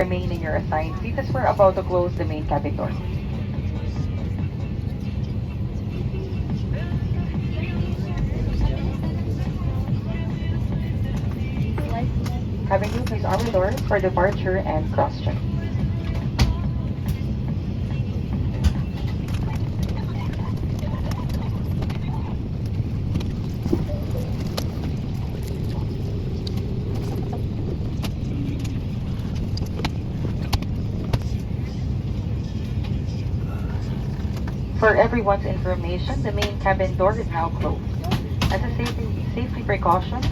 remain in your assigned seat as we're about to close the main cabin door. Cabin crew, please arm your doors for departure and cross-check. For everyone's information, the main cabin door is now closed. As a safety precaution,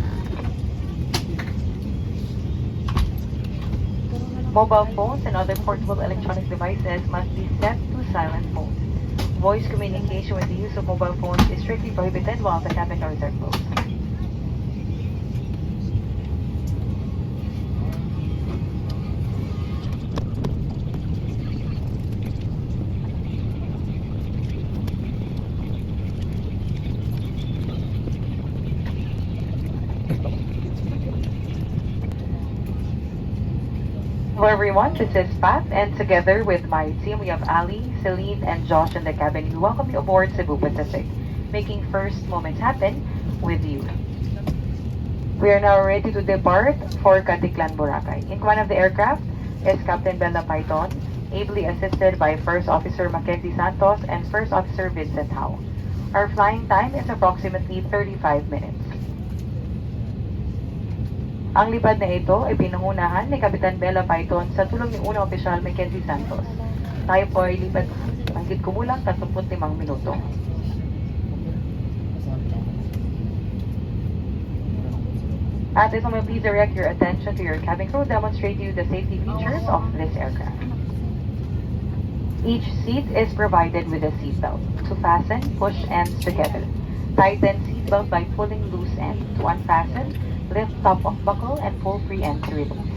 mobile phones and other portable electronic devices must be set to silent mode. Voice communication with the use of mobile phones is strictly prohibited while the cabin doors are closed. Hello everyone, this is Pat, and together with my team we have Ali, Celine, and Josh in the cabin. We welcome you aboard Cebu Pacific, making first moments happen with you. We are now ready to depart for Caticlan-Boracay. In command of the aircraft is Captain Bella Python, ably assisted by First Officer Mackenzie Santos and First Officer Vincent Howe. Our flying time is approximately 35 minutes. Ang lipad na ito ay pinangunahan ni Kapitan Bella Python sa tulong ni Unang Opisyal Mackenzie Santos. Tayo po ay lipad hanggang kumulang 35 minuto. At this moment, please direct your attention to your cabin crew demonstrate you the safety features of this aircraft. Each seat is provided with a seatbelt. To fasten, push ends together. Tighten seatbelt by pulling loose end. To unfasten, lift top of buckle and pull free end to release.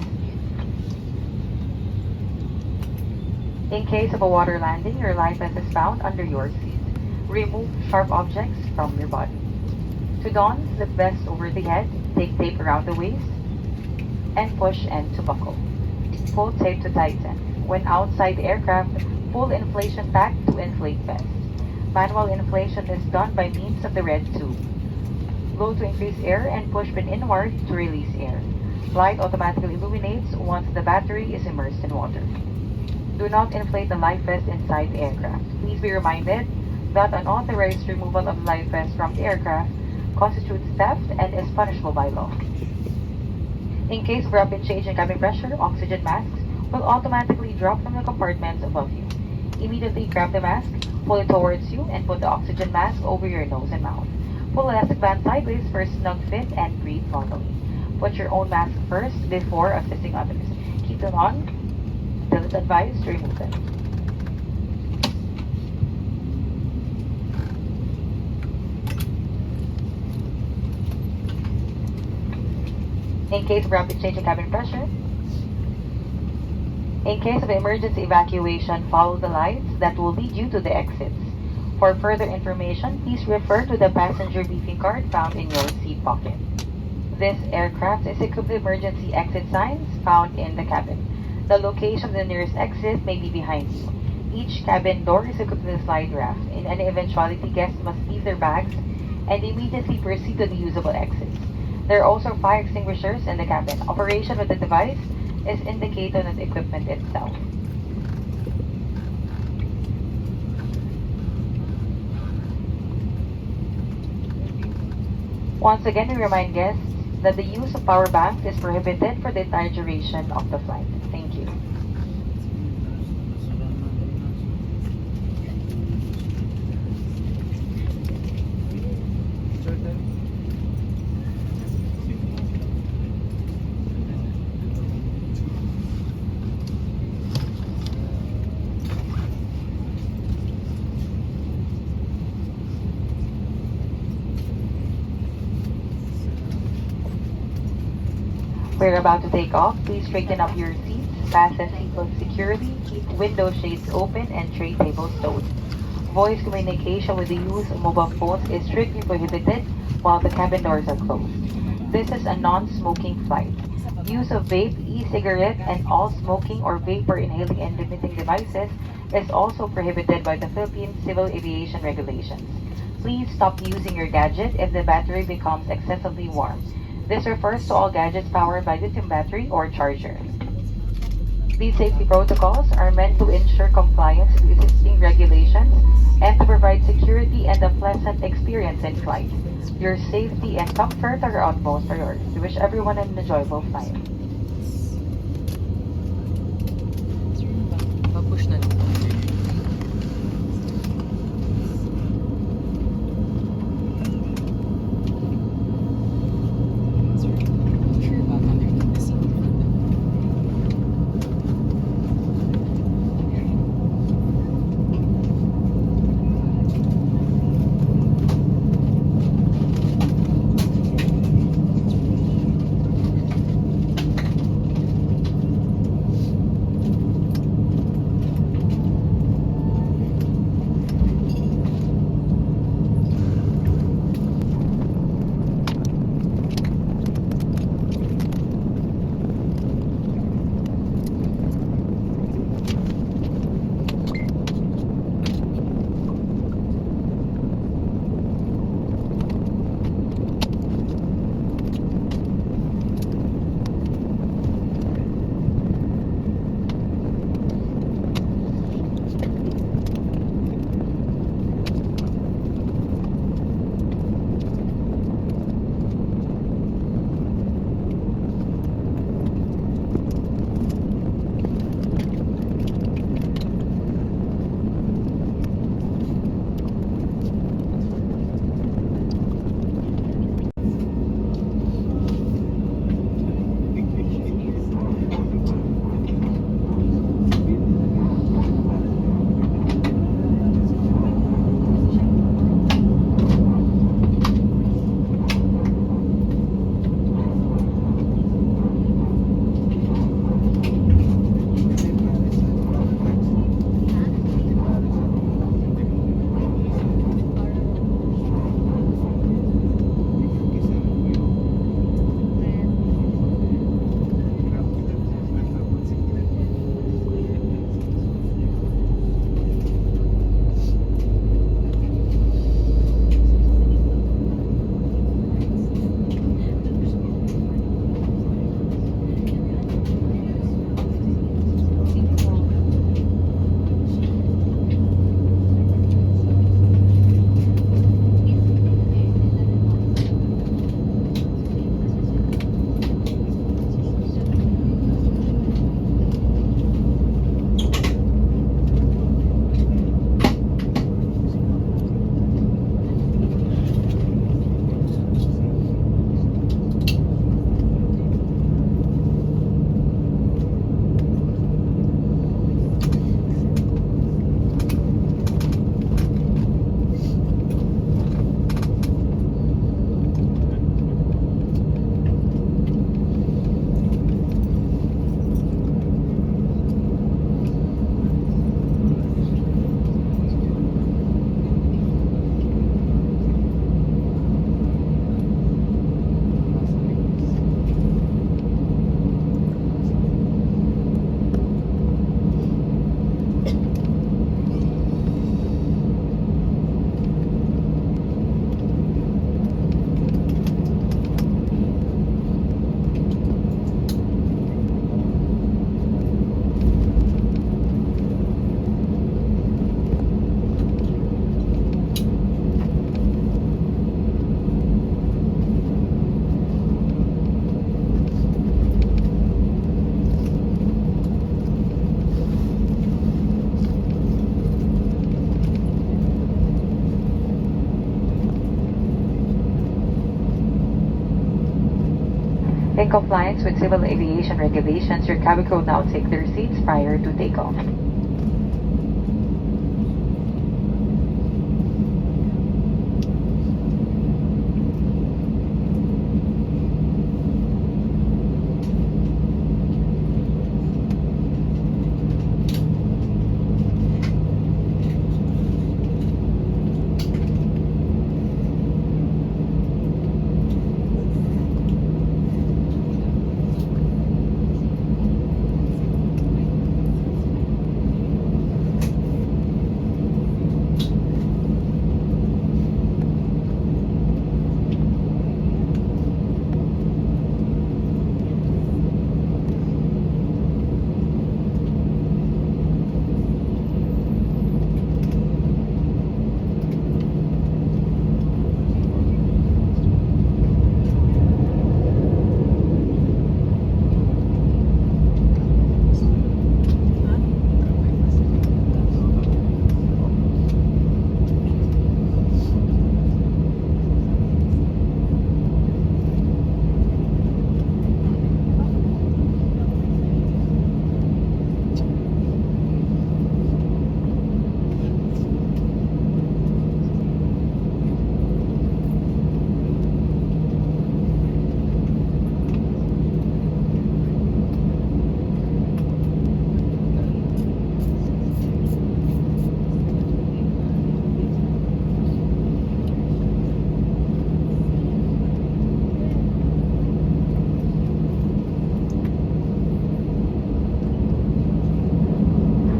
In case of a water landing, your life vest is found under your seat. Remove sharp objects from your body. To don, slip vest over the head, take tape around the waist, and push end to buckle. Pull tape to tighten. When outside the aircraft, pull inflation pack to inflate vest. Manual inflation is done by means of the red tube. Blow to increase air and push pin inward to release air. Light automatically illuminates once the battery is immersed in water. Do not inflate the life vest inside the aircraft. Please be reminded that unauthorized removal of life vest from the aircraft constitutes theft and is punishable by law. In case of rapid change in cabin pressure, oxygen masks will automatically drop from the compartments above you. Immediately grab the mask, pull it towards you, and put the oxygen mask over your nose and mouth. Pull elastic band sideways for a snug fit and breathe normally. Put your own mask first before assisting others. Keep them on till it's advised to remove them. In case of rapid change in cabin pressure, in case of emergency evacuation, follow the lights that will lead you to the exits. For further information, please refer to the passenger briefing card found in your seat pocket. This aircraft is equipped with emergency exit signs found in the cabin. The location of the nearest exit may be behind you. Each cabin door is equipped with a slide raft. In any eventuality, guests must leave their bags and immediately proceed to the usable exits. There are also fire extinguishers in the cabin. Operation with the device is indicated on the equipment itself. Once again, we remind guests that the use of power banks is prohibited for the entire duration of the flight. Thank you. We're about to take off. Please straighten up your seats, fasten seatbelts securely, keep window shades open, and tray tables stowed. Voice communication with the use of mobile phones is strictly prohibited while the cabin doors are closed. This is a non-smoking flight. Use of vape, e-cigarette, and all smoking or vapor inhaling and limiting devices is also prohibited by the Philippine Civil Aviation Regulations. Please stop using your gadget if the battery becomes excessively warm. This refers to all gadgets powered by lithium battery or charger. These safety protocols are meant to ensure compliance with existing regulations and to provide security and a pleasant experience in flight. Your safety and comfort are our utmost priority. We wish everyone an enjoyable flight. Pa-push na lang. Sure ba underneath the seat? In compliance with civil aviation regulations, your cabin crew now take their seats prior to takeoff.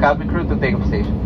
cabin crew to takeoff station.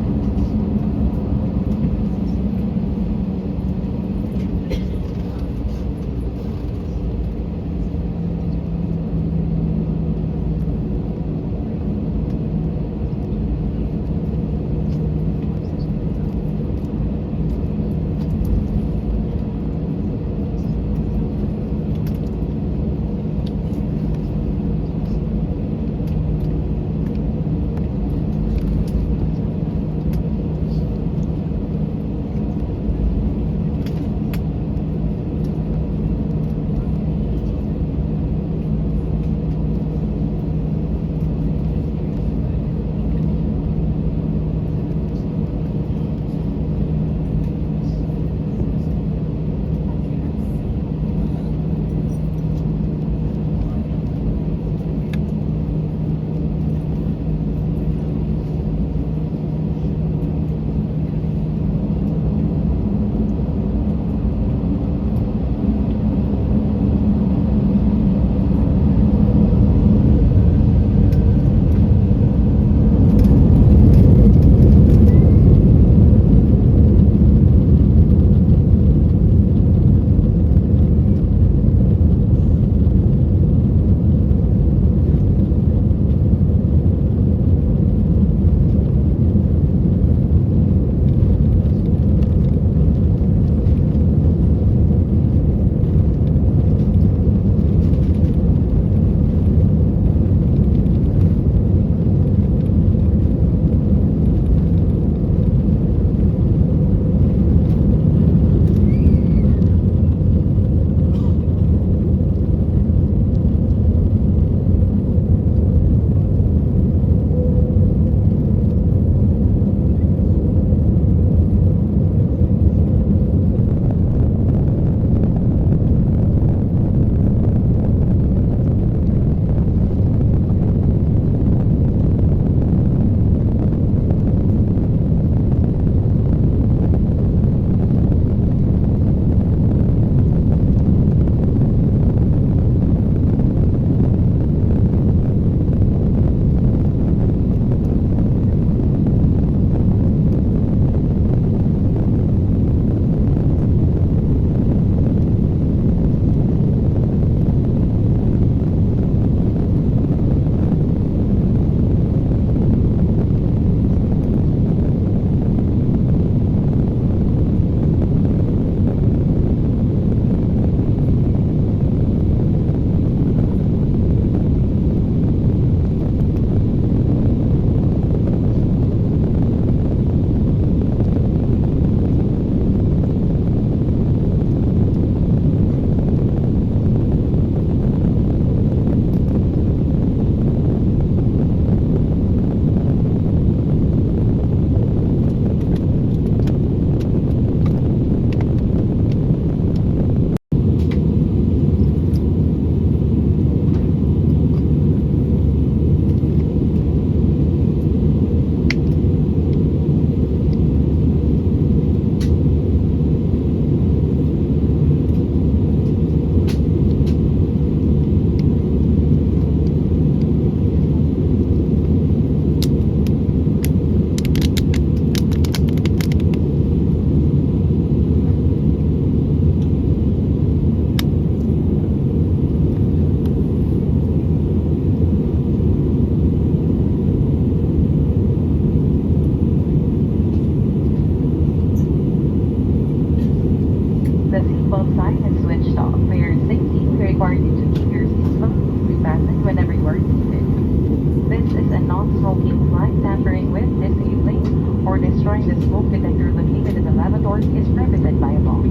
non-smoking flight tampering with, disabling, or destroying the smoke detector located in the lavatory is prohibited by law.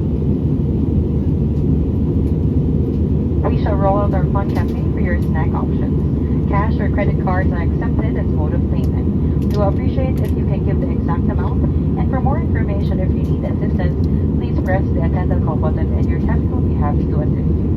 We shall roll out our fun cafe for your snack options. Cash or credit cards are accepted as mode of payment. We will appreciate if you can give the exact amount, and for more information, if you need assistance, please press the attendant call button and your captain will be happy to assist you.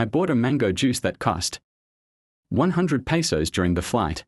I bought a mango juice that cost 100 pesos during the flight.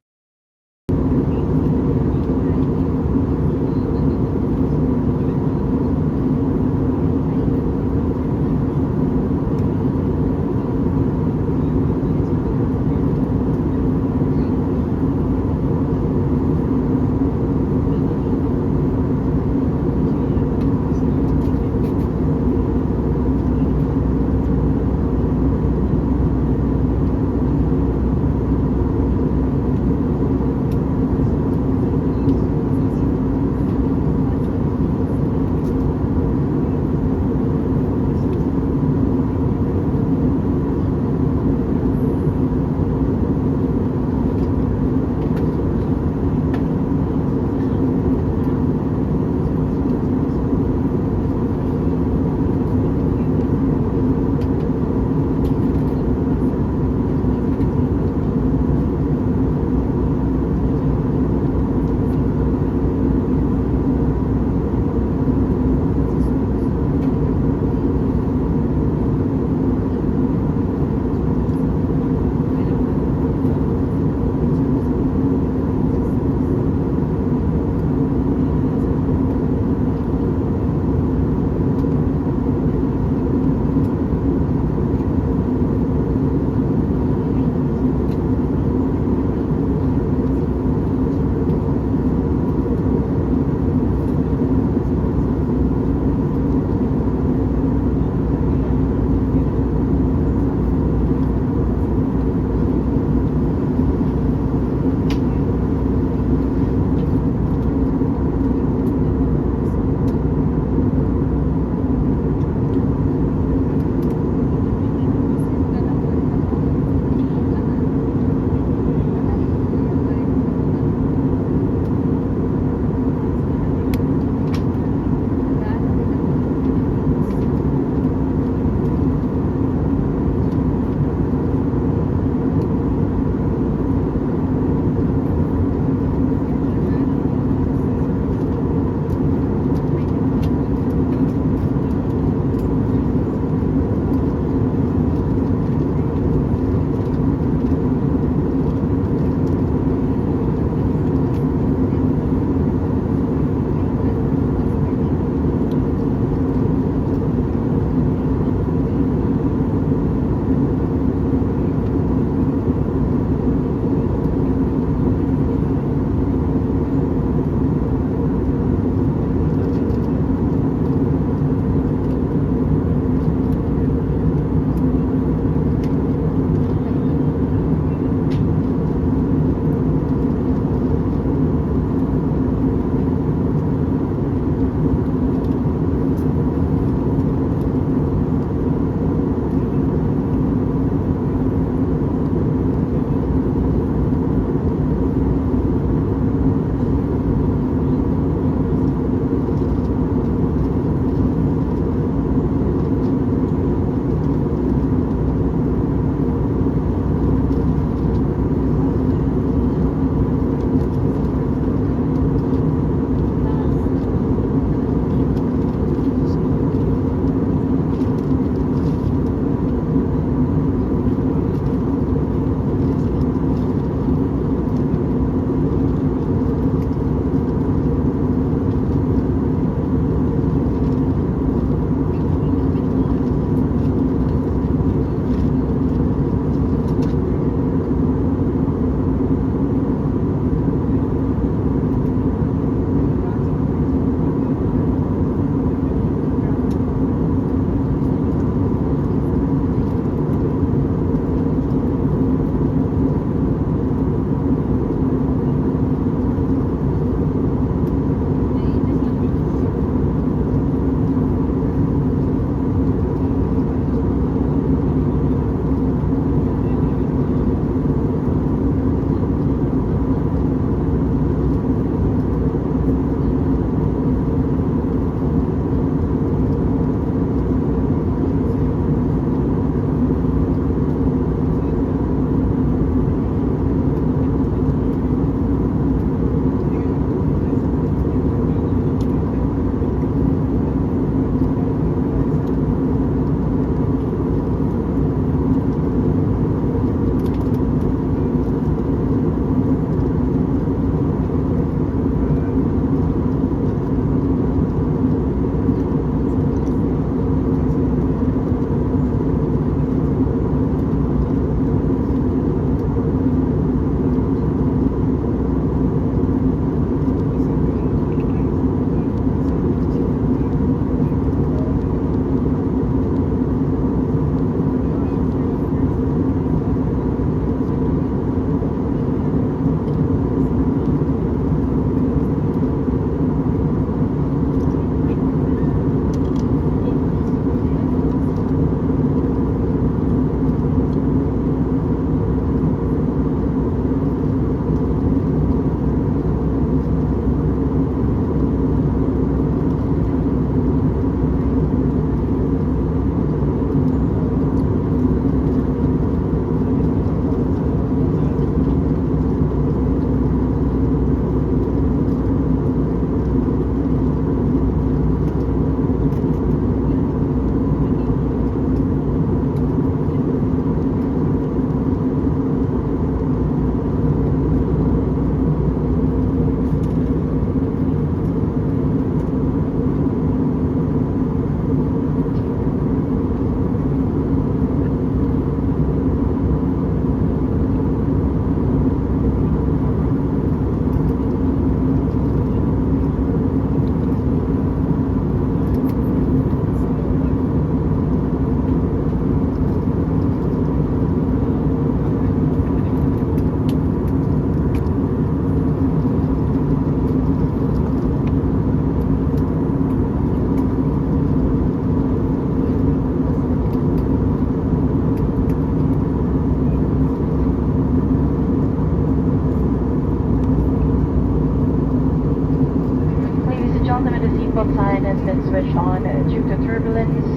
gentlemen, the seatbelt sign has been switched on due to turbulence.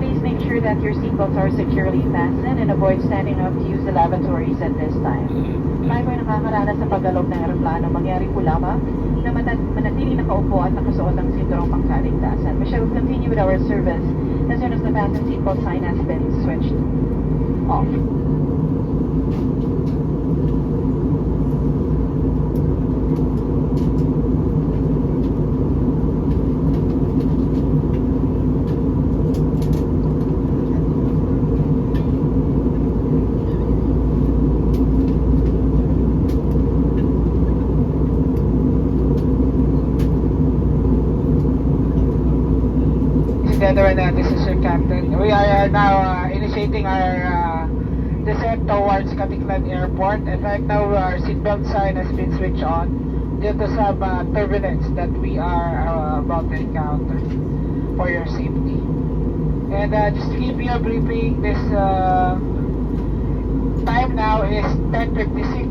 Please make sure that your seatbelts are securely fastened and avoid standing up to use the lavatories at this time. Tayo ay nakakaranas sa paggalog ng aeroplano, mangyari po lamang na manatili nakaupo at nakasuot ang sinturong pangkaligtasan. We shall continue with our service as soon as the fasten seatbelt sign has been switched off. This is your captain. We are now initiating our descent towards Caticlan Airport, and right now our seatbelt sign has been switched on due to some turbulence that we are about to encounter for your safety. And just to give you a briefing, this time now is 10:56.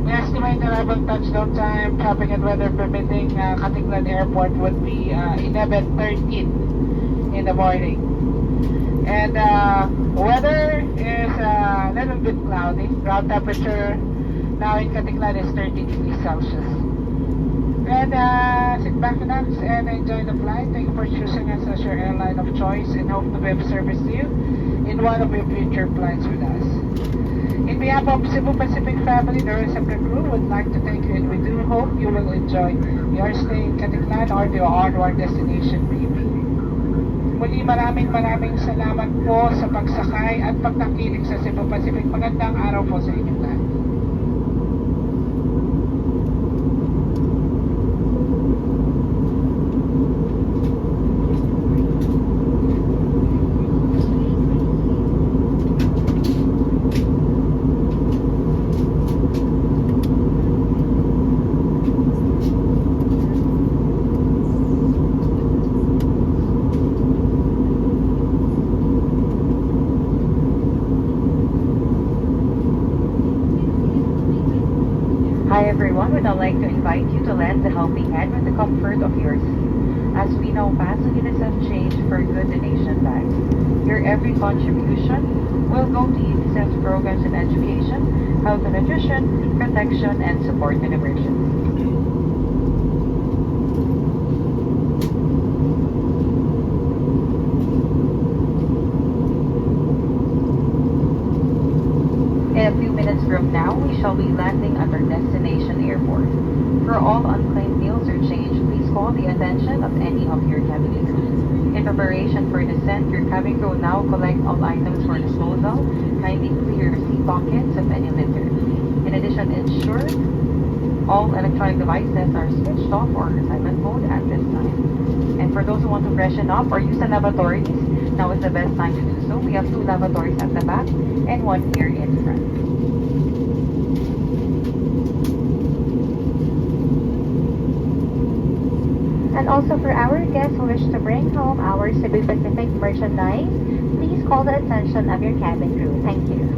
We estimate the arrival touchdown time, traffic and weather permitting, Caticlan Airport would be 11:13 in the morning. And weather is a little bit cloudy. Ground temperature now in Caticlan is 30 degrees Celsius. And sit back, relax, and enjoy the flight. Thank you for choosing us as your airline of choice, and hope to be of service to you in one of your future flights with us. In behalf of Cebu Pacific family, the rest of the crew would like to thank you, and we do hope you will enjoy your stay in Caticlan or the onward destination briefing. Muli maraming salamat po sa pagsakay at pagtangkilik sa Cebu Pacific. Magandang araw po sa inyo lahat. Hi everyone, we'd now like to invite you to lend a helping hand with the comfort of your seat. As we now pass on UNICEF change for good donation bags. Your every contribution will go to UNICEF's programs in education, health and nutrition, protection, and support in emergencies. In a few minutes from now, we shall be landing at our destination airport. For all unclaimed meals or change, please call the attention of any of your cabin crew. In preparation for descent, your cabin crew will now collect all items for disposal. Kindly clear your seat pockets of any litter. In addition, ensure all electronic devices are switched off or silent mode at this time. And for those who want to freshen up or use the lavatories, now is the best time to do so. We have 2 lavatories at the back and 1 here in front. And also for our guests who wish to bring home our Cebu Pacific merchandise, please call the attention of your cabin crew. Thank you.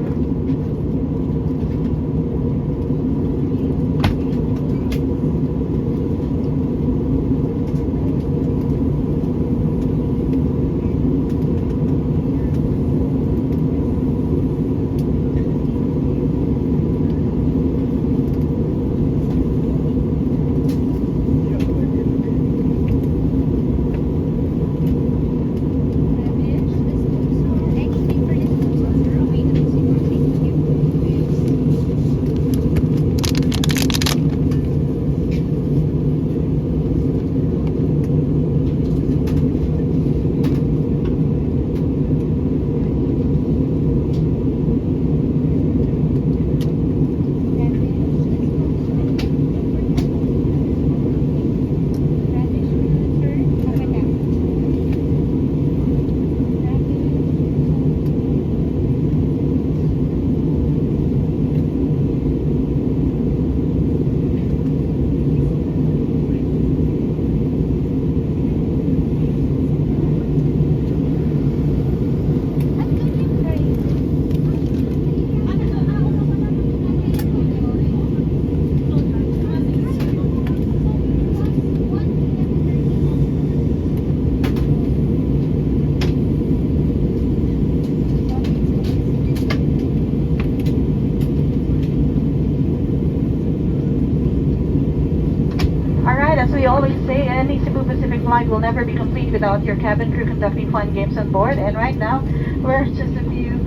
as we always say, any Cebu Pacific flight will never be complete without your cabin crew conducting fun games on board. And right now, we're just a few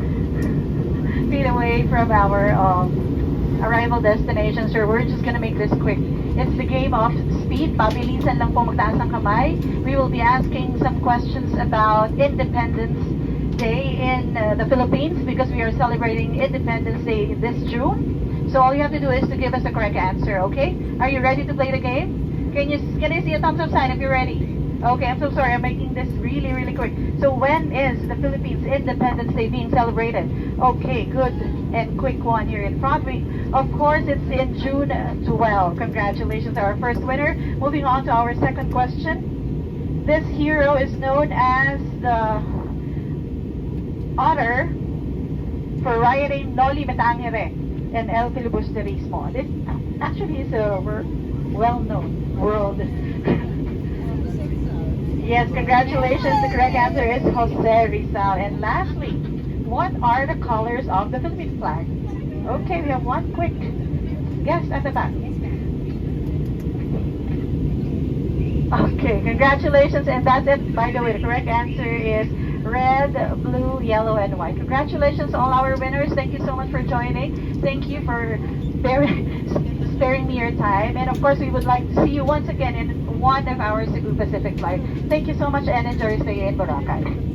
feet away from our arrival destination, so we're just gonna make this quick. It's the game of speed. Pabilisan lang po magtaas ng kamay. We will be asking some questions about Independence Day in the Philippines because we are celebrating Independence Day this June. So all you have to do is to give us the correct answer, okay? Are you ready to play the game? Can I see a thumbs up sign if you're ready? Okay, I'm so sorry, I'm making this really, really quick. So when is the Philippines Independence Day being celebrated? Okay, good and quick one here in front. Of course, it's in June 12. Congratulations, our first winner. Moving on to our second question. This hero is known as the author for writing Noli Me Tangere and El Filibusterismo. This actually is a well-known world. Yes, congratulations. The correct answer is Jose Rizal. And lastly, what are the colors of the Philippine flag? Okay, we have one quick guess at the back. Okay, congratulations. And that's it. By the way, the correct answer is red, blue, yellow, and white. Congratulations to all our winners. Thank you so much for joining. Thank you for sparing me your time. And of course, we would like to see you once again in one of our Cebu Pacific flights. Thank you so much and enjoy your stay in Boracay.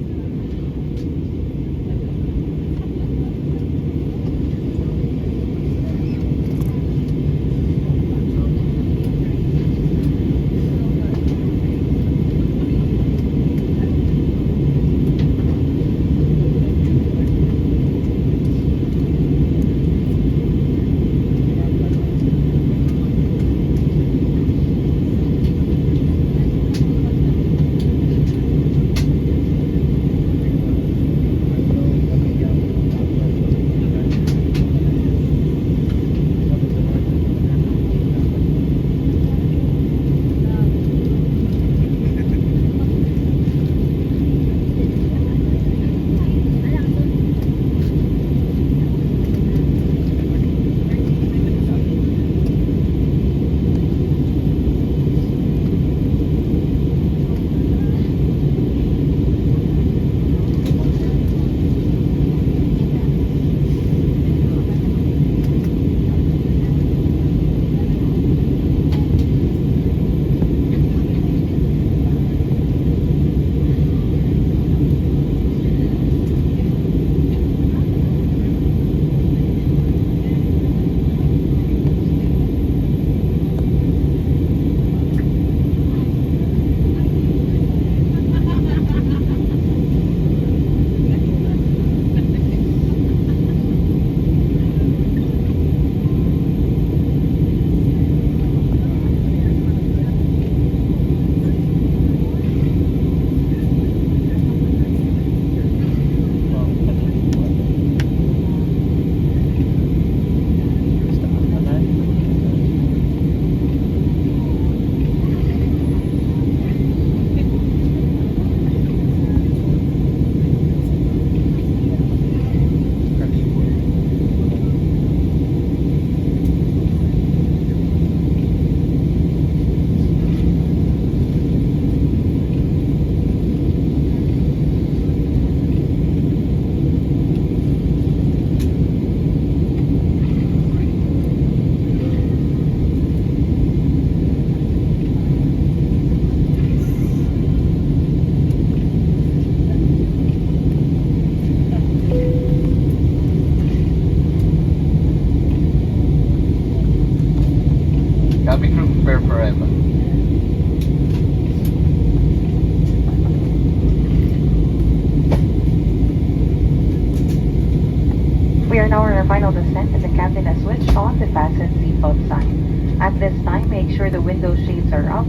We are now on our final descent and the captain has switched on the fasten seatbelt sign. At this time, make sure the window shades are up,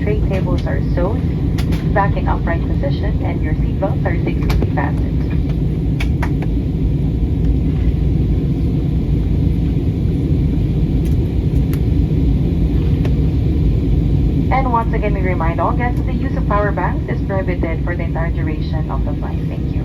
tray tables are sewed, back in upright position, and your seatbelts are securely fastened. And once again, we remind all guests that the use of power banks is prohibited for the entire duration of the flight. Thank you.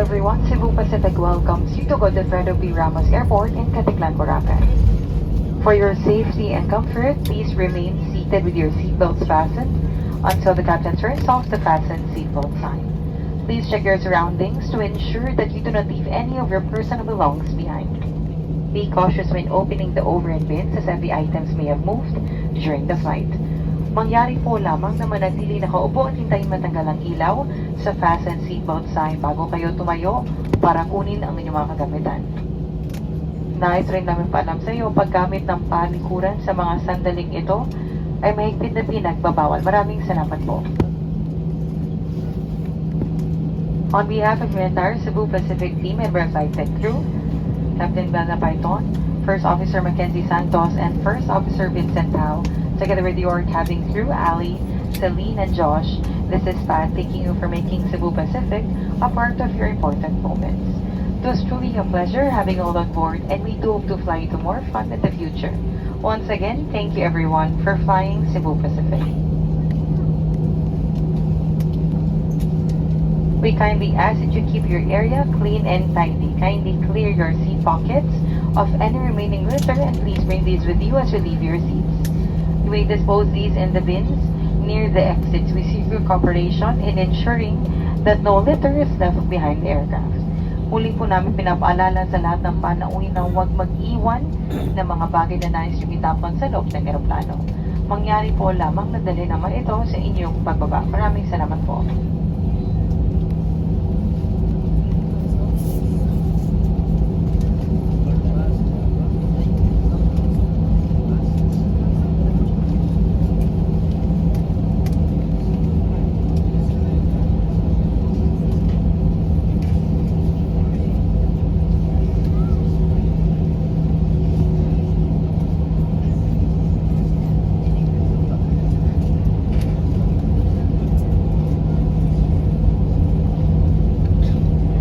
everyone, Cebu Pacific welcomes you to Godofredo P. Ramos Airport in Caticlan-Boracay. For your safety and comfort, please remain seated with your seatbelts fastened until the captain turns off the fasten seatbelt sign. Please check your surroundings to ensure that you do not leave any of your personal belongings behind. Be cautious when opening the overhead bins as heavy items may have moved during the flight. Mangyari po lamang na manatili nakaupo at hintayin matanggal ang ilaw sa fasten seatbelt sign bago kayo tumayo para kunin ang inyong mga kagamitan. Nais rin namin paalam sa iyo, paggamit ng palikuran sa mga sandaling ito ay mahigpit na pinagbabawal. Maraming salamat po. On behalf of your entire Cebu Pacific team, member of flight and crew, Captain Bella Paiton, First Officer Mackenzie Santos, and First Officer Vincent Tao, together with your cabin crew, Ali, Celine, and Josh, this is Pat thanking you for making Cebu Pacific a part of your important moments. It was truly a pleasure having all on board, and we do hope to fly to more fun in the future. Once again, thank you everyone for flying Cebu Pacific. We kindly ask that you keep your area clean and tidy. Kindly clear your seat pockets of any remaining litter and please bring these with you as you leave your seats. You may dispose these in the bins near the exits. We seek your cooperation in ensuring that no litter is left behind the aircraft. Muli po namin pinapaalala sa lahat ng panauhin na huwag mag-iwan ng mga bagay na nais yung itapon sa loob ng eroplano. Mangyari po lamang na dali naman ito sa inyong pagbaba. Maraming salamat po.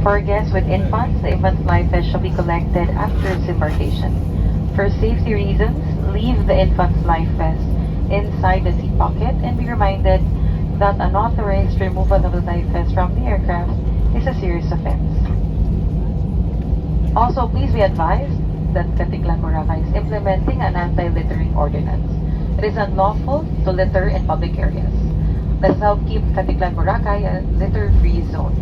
For guests with infants, the infant's life vest shall be collected after disembarkation. For safety reasons, leave the infant's life vest inside the seat pocket and be reminded that unauthorized removal of the life vest from the aircraft is a serious offense. Also, please be advised that Caticlan-Boracay is implementing an anti-littering ordinance. It is unlawful to litter in public areas. Let's help keep Caticlan-Boracay a litter-free zone.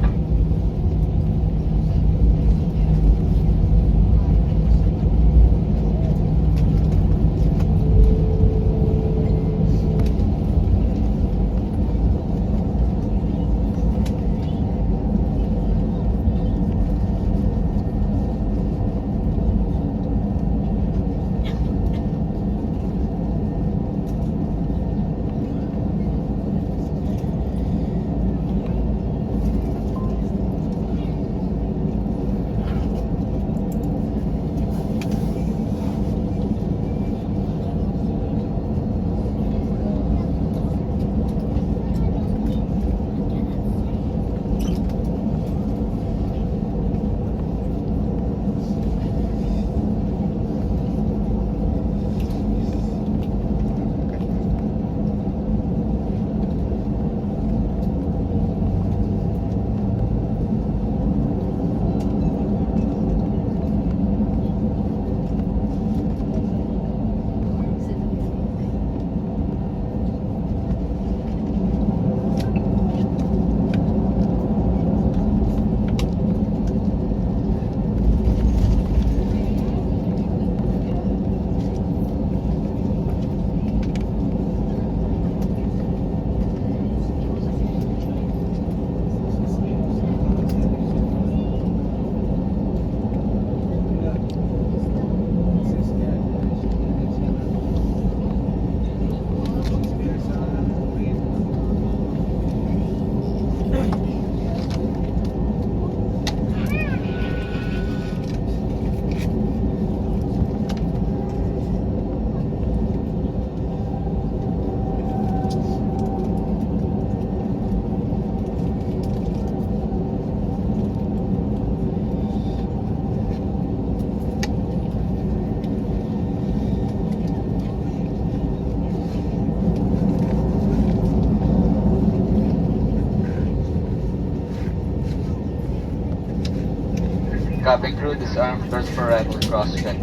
Cabin crew, disarm doors for arrival cross-check.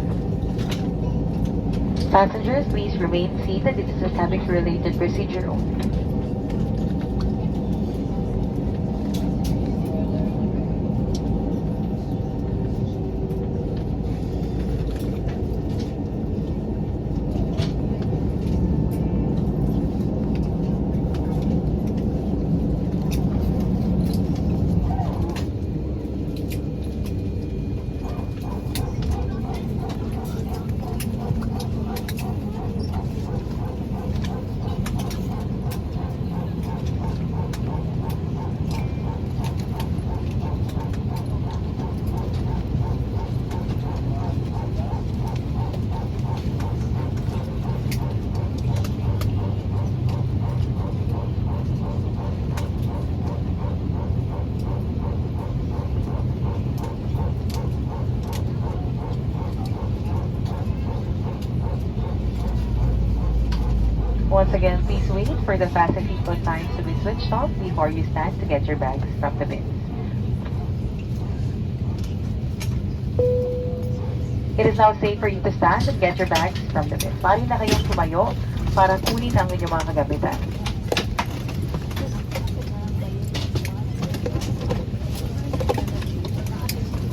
Passengers, please remain seated. This is a cabin crew-related procedure only. Once again, please wait for the fasten seatbelt signs to be switched off before you stand to get your bags from the bins. It is now safe for you to stand and get your bags from the bins. Maaari na kayong tumayo para kunin ang inyong mga kagamitan.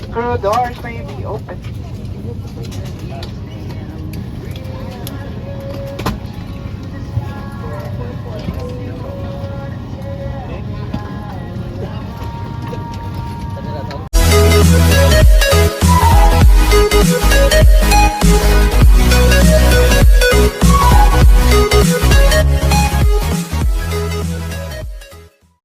Crew doors may be open.